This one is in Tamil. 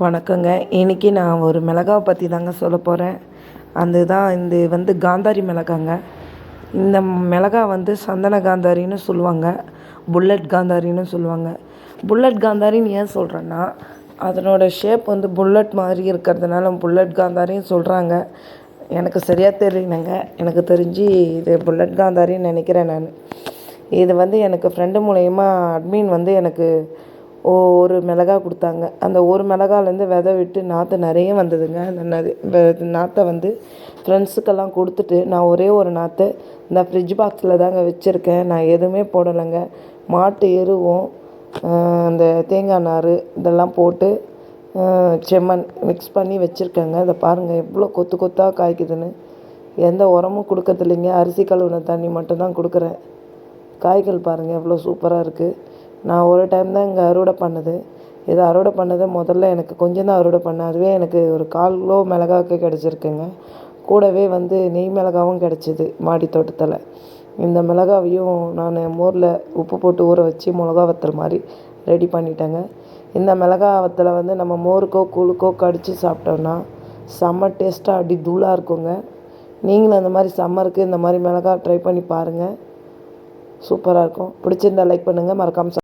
வணக்கங்க. இன்றைக்கி நான் ஒரு மிளகாவை பற்றி தாங்க சொல்ல போகிறேன். இது காந்தாரி மிளகாங்க. இந்த மிளகா சந்தன காந்தாரின்னு சொல்லுவாங்க, புல்லட் காந்தாரின்னு சொல்லுவாங்க. புல்லட் காந்தாரின்னு ஏன் சொல்கிறேன்னா, அதனோட ஷேப் புல்லட் மாதிரி இருக்கிறதுனால புல்லட் காந்தாரின்னு சொல்கிறாங்க. எனக்கு சரியாக தெரியலங்க. எனக்கு தெரிஞ்சு இது புல்லட் காந்தாரின்னு நினைக்கிறேன் நான். இது எனக்கு ஃப்ரெண்டு மூலயமா அட்மின் எனக்கு ஒரு மிளகா கொடுத்தாங்க. அந்த ஒரு மிளகாலேருந்து விதை விட்டு நாற்று நிறைய வந்ததுங்க. அந்த நாற்றை ஃப்ரெண்ட்ஸுக்கெல்லாம் கொடுத்துட்டு நான் ஒரே ஒரு நாற்றை இந்த ஃப்ரிட்ஜ் பாக்ஸில் தாங்க வச்சுருக்கேன். நான் எதுவுமே போடலைங்க. மாட்டு எருவும் அந்த தேங்காய் நார் இதெல்லாம் போட்டு செம்மண் மிக்ஸ் பண்ணி வச்சுருக்கேங்க. இதை பாருங்கள் எவ்வளோ கொத்து கொத்தாக காய்க்குதுன்னு. எந்த உரமும் கொடுக்கறதில்லைங்க. அரிசி கழுவுன தண்ணி மட்டும்தான் கொடுக்குறேன். காய்கள் பாருங்கள் எவ்வளோ சூப்பராக இருக்குது. நான் ஒரு டைம் தான் இங்கே அறுவடை பண்ணது. இதை அறுவடை பண்ணதை முதல்ல எனக்கு கொஞ்சம் தான் அறுவடை பண்ணேன். அதுவே எனக்கு ஒரு 1/4 கிலோ மிளகாய்க்கு கிடச்சிருக்குங்க. கூடவே நெய் மிளகாவும் கிடச்சிது மாடி தோட்டத்தில். இந்த மிளகாவையும் நான் மோரில் உப்பு போட்டு ஊற வச்சு மிளகா வத்தல் மாதிரி ரெடி பண்ணிட்டேங்க. இந்த மிளகா வத்தலை நம்ம மோருக்கோ கூழுக்கோ கடித்து சாப்பிட்டோன்னா செம்ம டேஸ்ட்டாக அடி தூளாக இருக்குங்க. நீங்களும் அந்த மாதிரி சம்மருக்கு இந்த மாதிரி மிளகா ட்ரை பண்ணி பாருங்கள். சூப்பராக இருக்கும். பிடிச்சிருந்தா லைக் பண்ணுங்கள். மறக்காமல்